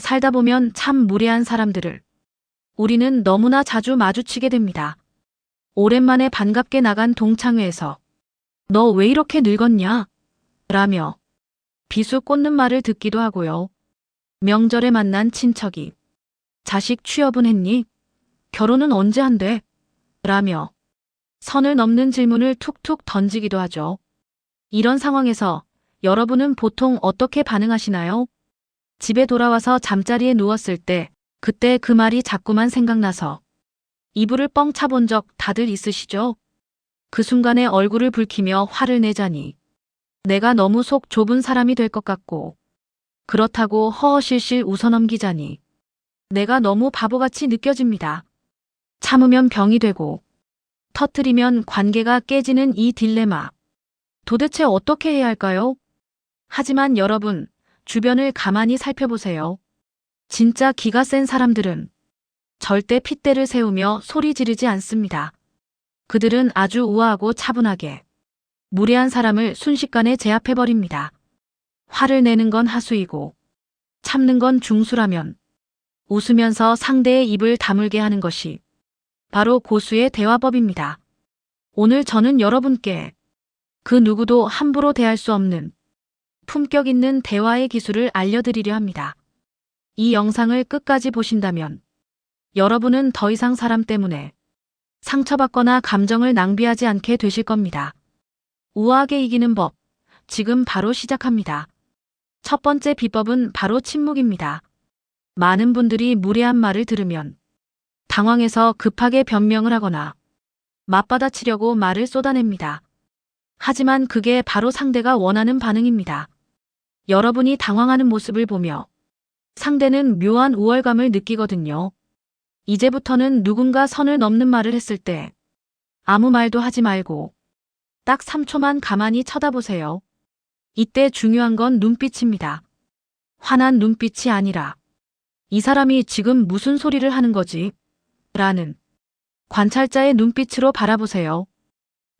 살다 보면 참 무례한 사람들을 우리는 너무나 자주 마주치게 됩니다. 오랜만에 반갑게 나간 동창회에서 너 왜 이렇게 늙었냐? 라며 비수 꽂는 말을 듣기도 하고요. 명절에 만난 친척이 자식 취업은 했니? 결혼은 언제 한대? 라며 선을 넘는 질문을 툭툭 던지기도 하죠. 이런 상황에서 여러분은 보통 어떻게 반응하시나요? 집에 돌아와서 잠자리에 누웠을 때 그때 그 말이 자꾸만 생각나서 이불을 뻥 차본 적 다들 있으시죠? 그 순간에 얼굴을 붉히며 화를 내자니 내가 너무 속 좁은 사람이 될 것 같고 그렇다고 허허실실 웃어넘기자니 내가 너무 바보같이 느껴집니다. 참으면 병이 되고 터뜨리면 관계가 깨지는 이 딜레마. 도대체 어떻게 해야 할까요? 하지만 여러분, 주변을 가만히 살펴보세요. 진짜 기가 센 사람들은 절대 핏대를 세우며 소리 지르지 않습니다. 그들은 아주 우아하고 차분하게 무례한 사람을 순식간에 제압해버립니다. 화를 내는 건 하수이고 참는 건 중수라면 웃으면서 상대의 입을 다물게 하는 것이 바로 고수의 대화법입니다. 오늘 저는 여러분께 그 누구도 함부로 대할 수 없는 품격 있는 대화의 기술을 알려드리려 합니다. 이 영상을 끝까지 보신다면 여러분은 더 이상 사람 때문에 상처받거나 감정을 낭비하지 않게 되실 겁니다. 우아하게 이기는 법, 지금 바로 시작합니다. 첫 번째 비법은 바로 침묵입니다. 많은 분들이 무례한 말을 들으면 당황해서 급하게 변명을 하거나 맞받아치려고 말을 쏟아냅니다. 하지만 그게 바로 상대가 원하는 반응입니다. 여러분이 당황하는 모습을 보며 상대는 묘한 우월감을 느끼거든요. 이제부터는 누군가 선을 넘는 말을 했을 때 아무 말도 하지 말고 딱 3초만 가만히 쳐다보세요. 이때 중요한 건 눈빛입니다. 화난 눈빛이 아니라 이 사람이 지금 무슨 소리를 하는 거지? 라는 관찰자의 눈빛으로 바라보세요.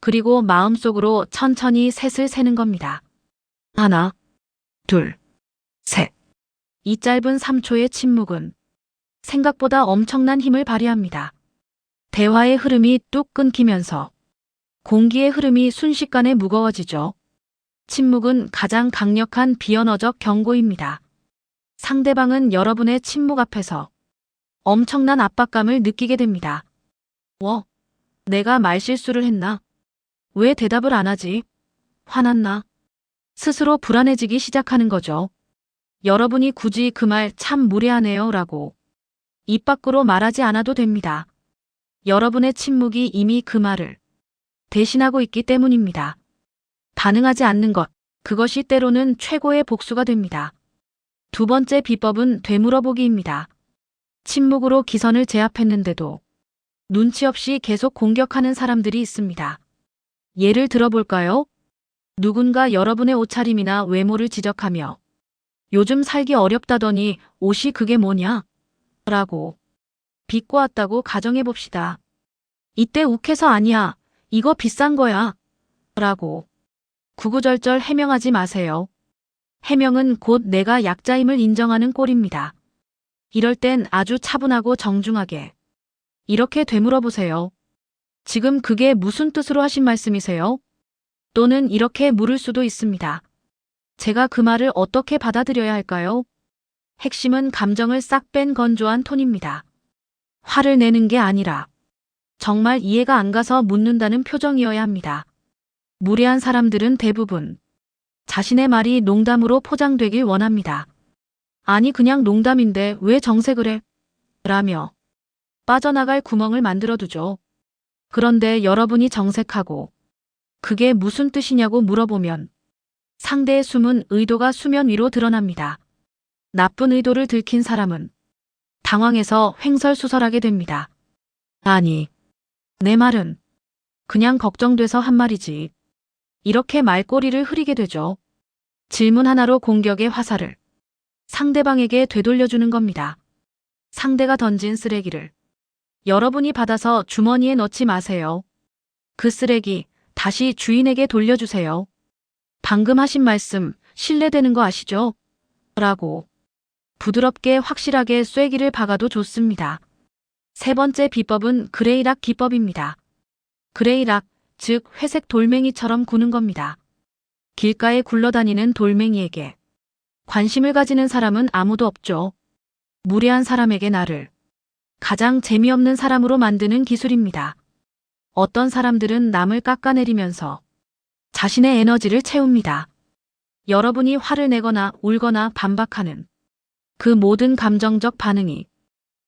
그리고 마음속으로 천천히 셋을 세는 겁니다. 하나, 둘, 셋. 이 짧은 3초의 침묵은 생각보다 엄청난 힘을 발휘합니다. 대화의 흐름이 뚝 끊기면서 공기의 흐름이 순식간에 무거워지죠. 침묵은 가장 강력한 비언어적 경고입니다. 상대방은 여러분의 침묵 앞에서 엄청난 압박감을 느끼게 됩니다. 내가 말실수를 했나? 왜 대답을 안 하지? 화났나? 스스로 불안해지기 시작하는 거죠. 여러분이 굳이 그 말 참 무례하네요 라고 입 밖으로 말하지 않아도 됩니다. 여러분의 침묵이 이미 그 말을 대신하고 있기 때문입니다. 반응하지 않는 것, 그것이 때로는 최고의 복수가 됩니다. 두 번째 비법은 되물어보기입니다. 침묵으로 기선을 제압했는데도 눈치 없이 계속 공격하는 사람들이 있습니다. 예를 들어볼까요? 누군가 여러분의 옷차림이나 외모를 지적하며 요즘 살기 어렵다더니 옷이 그게 뭐냐? 라고 비꼬았다고 가정해봅시다. 이때 욱해서 아니야, 이거 비싼 거야. 라고 구구절절 해명하지 마세요. 해명은 곧 내가 약자임을 인정하는 꼴입니다. 이럴 땐 아주 차분하고 정중하게 이렇게 되물어보세요. 지금 그게 무슨 뜻으로 하신 말씀이세요? 또는 이렇게 물을 수도 있습니다. 제가 그 말을 어떻게 받아들여야 할까요? 핵심은 감정을 싹 뺀 건조한 톤입니다. 화를 내는 게 아니라 정말 이해가 안 가서 묻는다는 표정이어야 합니다. 무례한 사람들은 대부분 자신의 말이 농담으로 포장되길 원합니다. 아니 그냥 농담인데 왜 정색을 해? 라며 빠져나갈 구멍을 만들어두죠. 그런데 여러분이 정색하고 그게 무슨 뜻이냐고 물어보면 상대의 숨은 의도가 수면 위로 드러납니다. 나쁜 의도를 들킨 사람은 당황해서 횡설수설하게 됩니다. 아니, 내 말은 그냥 걱정돼서 한 말이지. 이렇게 말꼬리를 흐리게 되죠. 질문 하나로 공격의 화살을 상대방에게 되돌려주는 겁니다. 상대가 던진 쓰레기를 여러분이 받아서 주머니에 넣지 마세요. 그 쓰레기 다시 주인에게 돌려주세요. 방금 하신 말씀 신뢰되는 거 아시죠? 라고 부드럽게 확실하게 쐐기를 박아도 좋습니다. 세 번째 비법은 그레이락 기법입니다. 그레이락, 즉 회색 돌멩이처럼 구는 겁니다. 길가에 굴러다니는 돌멩이에게 관심을 가지는 사람은 아무도 없죠. 무례한 사람에게 나를 가장 재미없는 사람으로 만드는 기술입니다. 어떤 사람들은 남을 깎아내리면서 자신의 에너지를 채웁니다. 여러분이 화를 내거나 울거나 반박하는 그 모든 감정적 반응이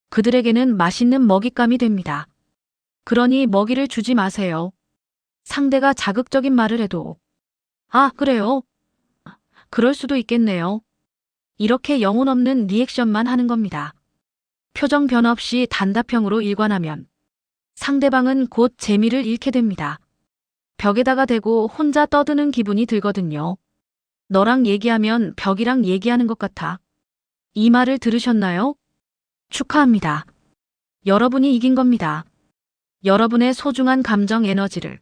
그들에게는 맛있는 먹잇감이 됩니다. 그러니 먹이를 주지 마세요. 상대가 자극적인 말을 해도 아, 그래요? 그럴 수도 있겠네요. 이렇게 영혼 없는 리액션만 하는 겁니다. 표정 변화 없이 단답형으로 일관하면 상대방은 곧 재미를 잃게 됩니다. 벽에다가 대고 혼자 떠드는 기분이 들거든요. 너랑 얘기하면 벽이랑 얘기하는 것 같아. 이 말을 들으셨나요? 축하합니다. 여러분이 이긴 겁니다. 여러분의 소중한 감정 에너지를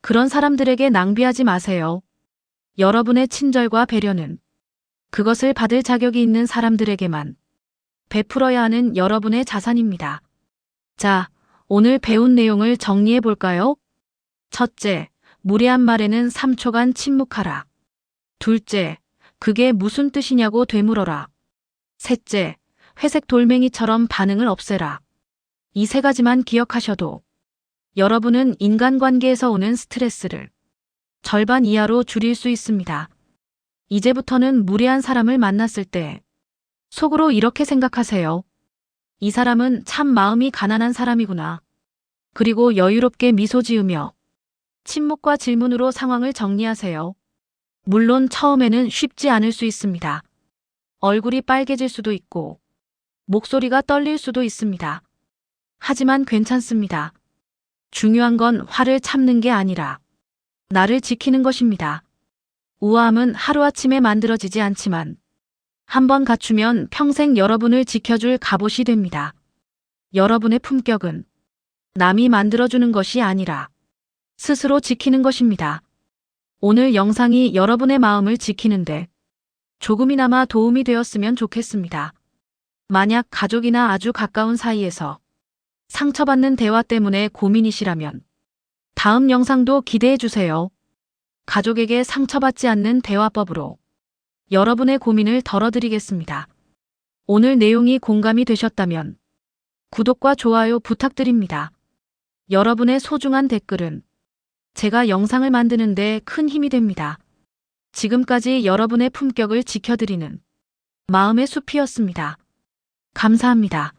그런 사람들에게 낭비하지 마세요. 여러분의 친절과 배려는 그것을 받을 자격이 있는 사람들에게만 베풀어야 하는 여러분의 자산입니다. 자, 오늘 배운 내용을 정리해 볼까요? 첫째, 무례한 말에는 3초간 침묵하라. 둘째, 그게 무슨 뜻이냐고 되물어라. 셋째, 회색 돌멩이처럼 반응을 없애라. 이 세 가지만 기억하셔도 여러분은 인간관계에서 오는 스트레스를 절반 이하로 줄일 수 있습니다. 이제부터는 무례한 사람을 만났을 때 속으로 이렇게 생각하세요. 이 사람은 참 마음이 가난한 사람이구나. 그리고 여유롭게 미소 지으며 침묵과 질문으로 상황을 정리하세요. 물론 처음에는 쉽지 않을 수 있습니다. 얼굴이 빨개질 수도 있고 목소리가 떨릴 수도 있습니다. 하지만 괜찮습니다. 중요한 건 화를 참는 게 아니라 나를 지키는 것입니다. 우아함은 하루아침에 만들어지지 않지만 한번 갖추면 평생 여러분을 지켜줄 갑옷이 됩니다. 여러분의 품격은 남이 만들어주는 것이 아니라 스스로 지키는 것입니다. 오늘 영상이 여러분의 마음을 지키는데 조금이나마 도움이 되었으면 좋겠습니다. 만약 가족이나 아주 가까운 사이에서 상처받는 대화 때문에 고민이시라면 다음 영상도 기대해 주세요. 가족에게 상처받지 않는 대화법으로 여러분의 고민을 덜어드리겠습니다. 오늘 내용이 공감이 되셨다면 구독과 좋아요 부탁드립니다. 여러분의 소중한 댓글은 제가 영상을 만드는데 큰 힘이 됩니다. 지금까지 여러분의 품격을 지켜드리는 마음의 숲이었습니다. 감사합니다.